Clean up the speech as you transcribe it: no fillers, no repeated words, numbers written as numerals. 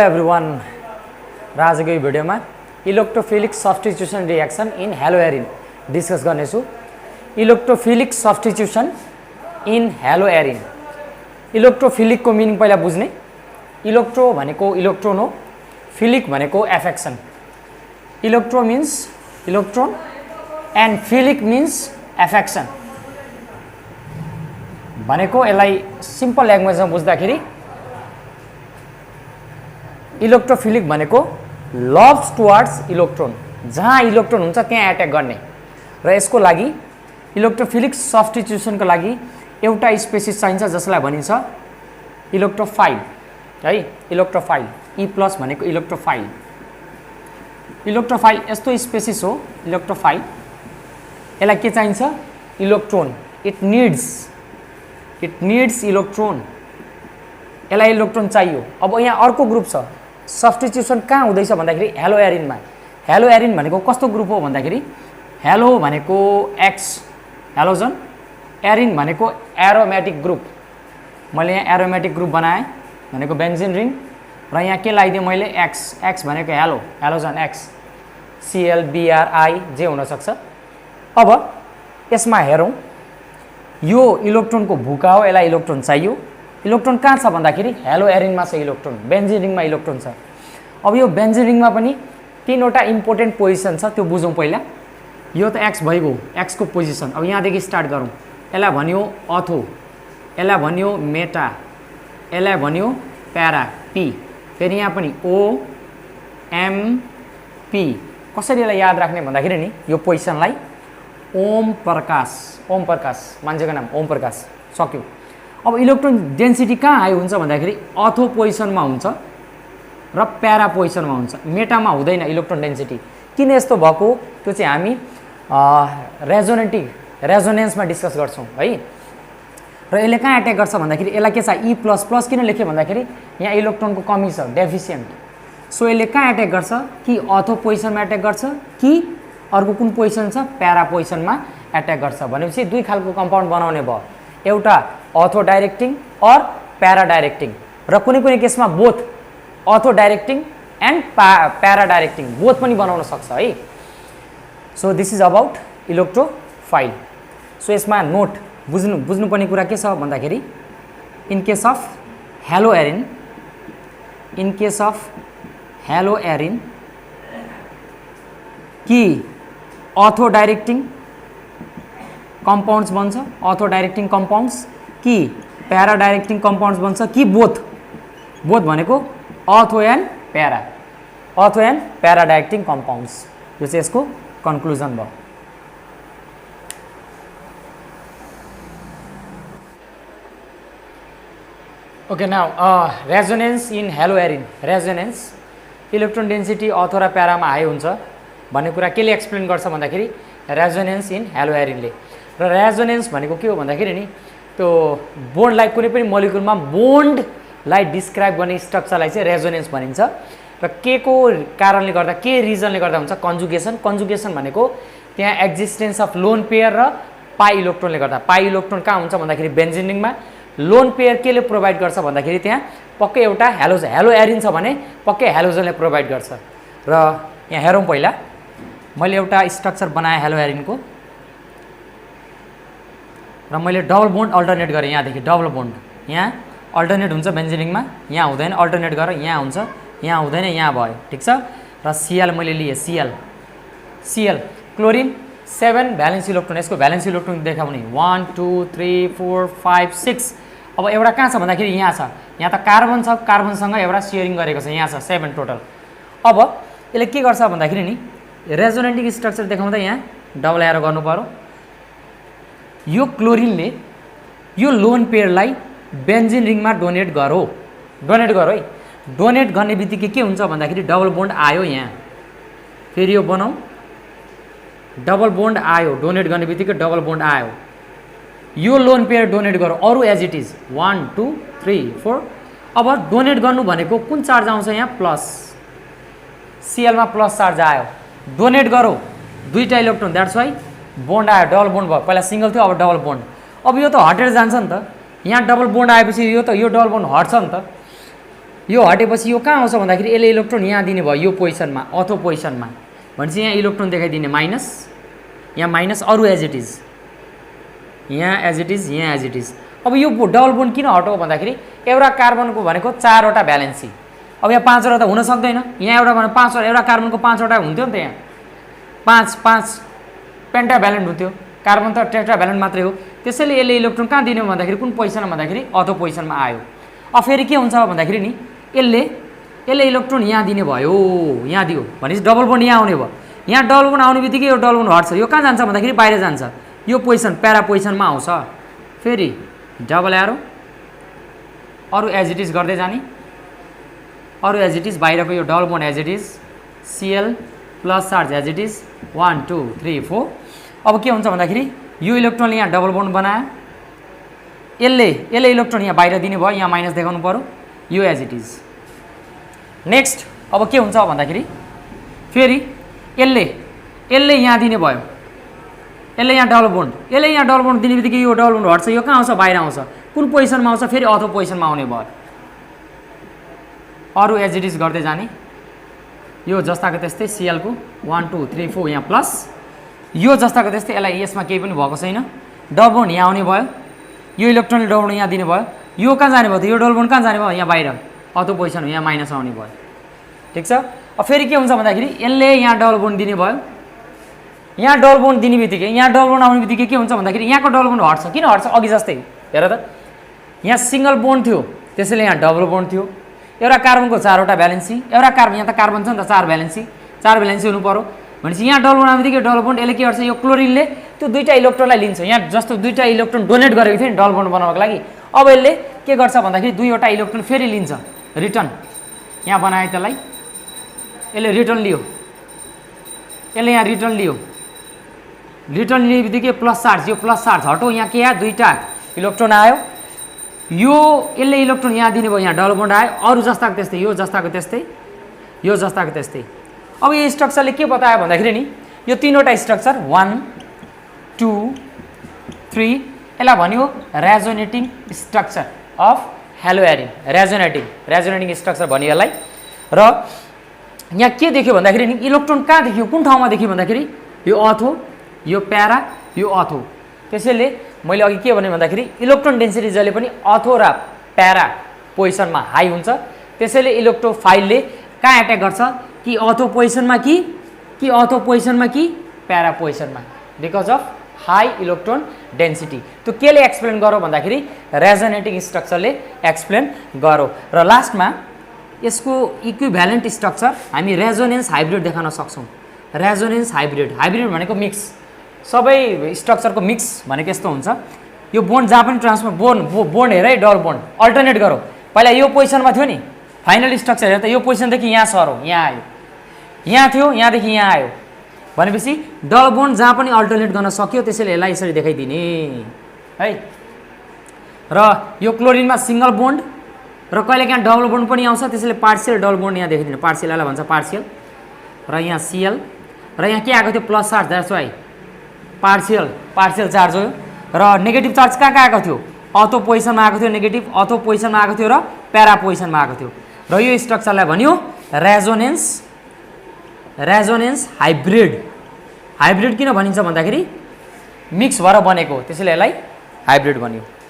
Hello everyone र आजको यो भिडियोमा electrophilic substitution reaction in haloarene discuss गर्नेछु। Electrophilic substitution in haloarene. Electrophilic को मिनिङ पहिला बुझ्ने। इलेक्ट्रो भनेको इलेक्ट्रोन हो, फिलिक भनेको affection. Electro means electron and philic means affection भनेको यसलाई सिम्पल ल्याङ्ग्वेजमा बुझ्दाखेरि इलेक्ट्रोफिलिक भनेको लभ्स टुवर्ड्स इलेक्ट्रोन, जहाँ इलेक्ट्रोन हुन्छ त्यहाँ एट्याक गर्ने। र यसको लागि इलेक्ट्रोफिलिक सब्स्टिट्युसनको लागि एउटा स्पेसिस चाहिन्छ जसलाई भनिन्छ इलेक्ट्रोफाइल है। इलेक्ट्रोफाइल ई प्लस भनेको इलेक्ट्रोफाइल। इलेक्ट्रोफाइल यस्तो स्पेसिस हो इलेक्ट्रोफाइल। यसलाई के चाहिन्छ? इलेक्ट्रोन। It needs electron. यसलाई इलेक्ट्रोन चाहियो। अब यहाँ अर्को ग्रुप छ। सब्स्टिट्युसन कहाँ हुँदैछ भन्दाखेरि हेलोएरिनमा। हेलोएरिन भनेको कस्तो ग्रुप हो भन्दाखेरि हेलो भनेको एक्स हेलोजन, एरिन भनेको एरोमेटिक ग्रुप। मैले यहाँ एरोमेटिक ग्रुप बनाएँ भनेको बेन्जिन रिङ र यहाँ के लगाइदिएँ मैले एक्स भनेको hello halogen x Cl BRI जे हुनसक्छ। अब यसमा हेरौँ, यो इलेक्ट्रोनको भूका हो, यसलाई इलेक्ट्रोन चाहियो। इलेक्ट्रोन कहाँ छ भन्दाखेरि हेलोएरिनमा छ इलेक्ट्रोन, बेन्जिन रिङमा इलेक्ट्रोन छ। अब यो बेन्जिन रिङमा पनि तीनवटा इम्पोर्टेन्ट पोजिसन छ, त्यो बुझौँ पहिला। यो त एक्स भइगयो, एक्सको पोजिसन। अब यहाँदेखि स्टार्ट गरौँ। यसलाई भन्यो अथो, यसलाई भन्यो मेटा, यसलाई भन्यो प्यारा पी। फेरि यहाँ पनि ओ एम पी। कसरी यसलाई याद राख्ने भन्दाखेरि नि यो पोजिसनलाई ओम प्रकाश मान्छेको नाम ओम प्रकाश सक्यो। अब इलेक्ट्रोन डेन्सिटी कहाँ हाई हुन्छ भन्दाखेरि अथो पोजिसनमा हुन्छ र प्यारा पोजिसनमा हुन्छ, मेटामा हुँदैन इलेक्ट्रोन डेन्सिटी। किन यस्तो भएको त्यो चाहिँ हामी रेजोनेन्समा डिस्कस गर्छौँ है। र यसले कहाँ एट्याक गर्छ भन्दाखेरि यसलाई के छ ई प्लस प्लस किन लेख्यो भन्दाखेरि यहाँ इलेक्ट्रोनको कमी छ, डेफिसियन्ट। सो यसले कहाँ एट्याक गर्छ कि अथो पोजिसनमा एट्याक गर्छ कि अर्को कुन पोजिसन छ प्यारा पोजिसनमा एट्याक गर्छ। भनेपछि दुई खालको कम्पाउन्ड बनाउने भयो, एउटा अथो डाइरेक्टिङ और प्यारा डाइरेक्टिङ, र कुनै कुनै केसमा both ortho directing and para directing both पनि बनाउन सक्छ है। So this is about electrophile. So यसमा नोट बुझ्नुपर्ने कुरा के छ भन्दाखेरि इन केस अफ हेलोएरिन कि अथो डाइरेक्टिङ कम्पाउन्ड्स बन्छ, अथो डाइरेक्टिङ कम्पाउन्ड्स कि प्यारा डाइरेक्टिङ कम्पाउन्ड्स बन्छ कि बोथ भनेको अथो एन्ड प्यारा डाइरेक्टिङ कम्पाउन्ड्स। यो चाहिँ यसको कन्क्लुजन भयो। Okay now resonance in haloarene. Resonance electron density अथो र प्यारामा हाई हुन्छ भन्ने कुरा केले एक्सप्लेन गर्छ भन्दाखेरि रेजोनेन्स इन हेलोएरिनले। र रेजोनेन्स भनेको के हो भन्दाखेरि नि त्यो बोन्डलाई कुनै पनि मोलिकुलमा बोन्डलाई डिस्क्राइब गर्ने स्ट्रक्चरलाई चाहिँ रेजोनेन्स भनिन्छ। र के को कारणले गर्दा, के रिजनले गर्दा हुन्छ? कन्जुगेसन भनेको त्यहाँ एक्जिस्टेन्स अफ लोन पेयर र पाई इलेक्ट्रोनले गर्दा। पाई इलेक्ट्रोन कहाँ हुन्छ भन्दाखेरि बेन्जिन रिङमा। लोन पेयर केले प्रोभाइड गर्छ भन्दाखेरि त्यहाँ पक्कै एउटा हेलोएरिन छ भने पक्कै हेलोजनले प्रोभाइड गर्छ। र यहाँ हेरौँ, पहिला मैले एउटा स्ट्रक्चर बनाएँ हेलोएरिनको र मैले डबल बोन्ड अल्टरनेट गरेँ। यहाँदेखि डबल बोन्ड यहाँ अल्टरनेट हुन्छ बेन्जिन रिङमा, यहाँ हुँदैन, अल्टरनेट गरेर यहाँ हुन्छ, यहाँ हुँदैन, यहाँ भयो, ठिक छ। र सिएल मैले लिएँ, सिएल क्लोरिन 7 भ्यालेन्स इलेक्ट्रोन। यसको भ्यालेन्स इलेक्ट्रोन देखाउने 1 2 3 4 5 6। अब एउटा कहाँ छ भन्दाखेरि यहाँ छ, यहाँ त कार्बन छ, कार्बनसँग एउटा सेयरिङ गरेको छ, यहाँ छ 7 टोटल। अब यसले के गर्छ भन्दाखेरि नि रेजोनेटिङ स्ट्रक्चर देखाउँदा यहाँ डबल एरो गर्नु पर्यो। यो क्लोरिनले यो लोन पेयरलाई बेन्जिन रिङमा डोनेट गर है। डोनेट गर्ने बित्तिकै के हुन्छ भन्दाखेरि डबल बोन्ड आयो यहाँ। फेरि यो बनाऊ, डबल बोन्ड आयो, डोनेट गर्ने बित्तिकै डबल बोन्ड आयो। यो लोन पेयर डोनेट गरौँ, अरू एज इट इज 1 2 3 4। अब डोनेट गर्नु भनेको कुन चार्ज आउँछ यहाँ? प्लस। सिएलमा प्लस चार्ज आयो, डोनेट गरौँ दुईटा इलेक्ट्रोन, द्याट्स वाइ बोन्ड आयो, डबल बोन्ड भयो। पहिला सिङ्गल थियो, अब डबल बोन्ड। अब यो त हटेर जान्छ नि त, यहाँ डबल बोन्ड आएपछि यो डबल बोन्ड हट्छ नि त। यो हटेपछि यो कहाँ आउँछ भन्दाखेरि यसले इलेक्ट्रोन यहाँ दिने भयो यो पोजिसनमा अथो पोजिसनमा भनेपछि यहाँ इलेक्ट्रोन देखाइदिने माइनस यहाँ माइनस अरू एज इट इज यहाँ एज इट इज यहाँ एज इट इज अब यो डबल बोन्ड किन हटाऊ भन्दाखेरि एउटा कार्बनको भनेको 4वटा भ्यालेन्सी अब यहाँ 5वटा त हुन सक्दैन यहाँ एउटा भने 5वटा एउटा कार्बनको 5वटा हुन्थ्यो नि त यहाँ 5 पेन्टाभ्यालेन्ट हुन्थ्यो कार्बन त टेट्राभ्यालेन्ट मात्रै हो त्यसैले यसले इलेक्ट्रोन कहाँ दिने भन्दाखेरि कुन पोजिसनमा भन्दाखेरि अथो पोजिसनमा आयो अब फेरि के हुन्छ भन्दाखेरि नि यसले इलेक्ट्रोन यहाँ दिने भयो यहाँ दियो भनेपछि डबल बोन्ड यहाँ आउने भयो यहाँ डबल बोन्ड आउने बित्तिकै यो डबल बोन्ड हट्छ यो कहाँ जान्छ भन्दाखेरि बाहिर जान्छ यो पोजिसन प्यारा पोजिसनमा आउँछ फेरि डबल एरो अरू एज इट इज गर्दै जाने अरू एज इट इज बाहिरको यो double bond as it is C L plus charge as it is 1 2 3 4 अब के हुन्छ भन्दाखेरि यो इलेक्ट्रोनले यहाँ डबल बोन्ड बनायो यसले इलेक्ट्रोन यहाँ बाहिर दिने भयो यहाँ माइनस देखाउनु पर्यो यो एज इट इज नेक्स्ट अब के हुन्छ भन्दाखेरि फेरि यसले यहाँ दिने भयो यसले यहाँ डबल बोन्ड दिने बित्तिकै यो डबल बोन्ड हट्छ यो कहाँ आउँछ बाहिर आउँछ कुन पोजिसनमा आउँछ फेरि अथो पोजिसनमा आउने भयो अरू एज इट इज गर्दै जाने यो जस्ताको त्यस्तै सिएलको 1 2 3 4 यहाँ प्लस यो जस्ताको त्यस्तै यसलाई यसमा केही पनि भएको छैन डबल बोन्ड यहाँ आउने भयो यो इलेक्ट्रोनले डबल बोन्ड यहाँ दिने भयो यो कहाँ जाने भयो त यो डबल बोन्ड कहाँ जाने भयो यहाँ बाहिर अथो पोजिसन यहाँ माइनस आउने भयो ठिक छ अब फेरि के हुन्छ भन्दाखेरि यसले यहाँ डबल बोन्ड दिने भयो यहाँ डबल बोन्ड दिने बित्तिकै यहाँ डबल बोन्ड आउने बित्तिकै के हुन्छ भन्दाखेरि यहाँको डबल बोन्ड हट्छ किन हट्छ अघि जस्तै हेर त यहाँ सिङ्गल बोन्ड थियो त्यसैले यहाँ डबल बोन्ड थियो एउटा कार्बनको 4वटा भ्यालेन्सी एउटा कार्बन यहाँ त कार्बन छ नि त 4 भ्यालेन्सी हुनु पर्यो भनेपछि यहाँ डबल बोन्ड आउने बित्तिकै डबल बोन्ड यसले के गर्छ यो क्लोरिनले त्यो दुईवटा इलेक्ट्रोनलाई लिन्छ यहाँ जस्तो दुईवटा इलेक्ट्रोन डोनेट गरेको थियो नि डबल बोन्ड बनाउनको लागि अब यसले के गर्छ भन्दाखेरि 2वटा इलेक्ट्रोन फेरि लिन्छ रिटर्न यहाँ बनायो त्यसलाई यसले रिटर्न लियो यसले यहाँ रिटर्न लियो लिने बित्तिकै प्लस चार्ज यो प्लस चार्ज हटो यहाँ के आयो 2टा इलेक्ट्रोन आयो यो यसले इलेक्ट्रोन यहाँ दिने भयो यहाँ डबल बोन्ड आयो अरू जस्ताको त्यस्तै यो जस्ताको त्यस्तै अब यो स्ट्रक्चरले के बतायो भन्दाखेरि नि यो 3वटा स्ट्रक्चर 1 2 3 यसलाई भन्यो resonating structure of hello Erin resonating structure भन्यो यसलाई र यहाँ के देख्यो भन्दाखेरि नि इलेक्ट्रोन कहाँ देखियो कुन ठाउँमा देखियो भन्दाखेरि यो अथो यो प्यारा यो अथो त्यसैले मैले अघि के भने भन्दाखेरि इलेक्ट्रोन डेन्सिटी जहिले पनि अथो र प्यारा पोजिसनमा हाई हुन्छ त्यसैले इलेक्ट्रोफाइलले कहाँ एट्याक गर्छ कि अथो पोजिसनमा कि प्यारा पोजिसनमा because of high electron density त्यो केले एक्सप्लेन गरौँ भन्दाखेरि रेजोनेटिङ स्ट्रक्चरले एक्सप्लेन गरौँ र लास्टमा यसको इक्विभ्यालेन्ट स्ट्रक्चर हामी रेजोनेन्स हाइब्रिड देखाउन सक्छौँ रेजोनेन्स हाइब्रिड भनेको मिक्स सबै स्ट्रक्चरको मिक्स भनेको यस्तो हुन्छ यो बोन्ड जहाँ पनि ट्रान्सफर बोन्ड हेर है डबल बोन्ड अल्टरनेट गरौँ पहिला यो पोजिसनमा थियो नि फाइनल स्ट्रक्चर हेर त यो पोजिसनदेखि यहाँ सरौँ यहाँ आयो यहाँ थियो यहाँदेखि यहाँ आयो भनेपछि डबल बोन्ड जहाँ पनि अल्टरनेट गर्न सक्यो त्यसैले यसलाई यसरी देखाइदिने है र यो क्लोरिनमा सिङ्गल बोन्ड र कहिले काहीँ डबल बोन्ड पनि आउँछ त्यसैले पार्सियल डबल बोन्ड यहाँ देखाइदिने पार्सियललाई भन्छ पार्सियल र यहाँ सिएल र यहाँ के आएको थियो plus charge that's why partial charge हो र नेगेटिभ चार्ज कहाँ आएको थियो अथो पोजिसनमा आएको थियो नेगेटिभ अथो पोजिसनमा आएको थियो र प्यारा पोजिसनमा आएको थियो र यो स्ट्रक्चरलाई भन्यो रेजोनेन्स हाइब्रिड किन भनिन्छ भन्दाखेरि मिक्स भएर बनेको त्यसैले यसलाई हाइब्रिड भन्यो।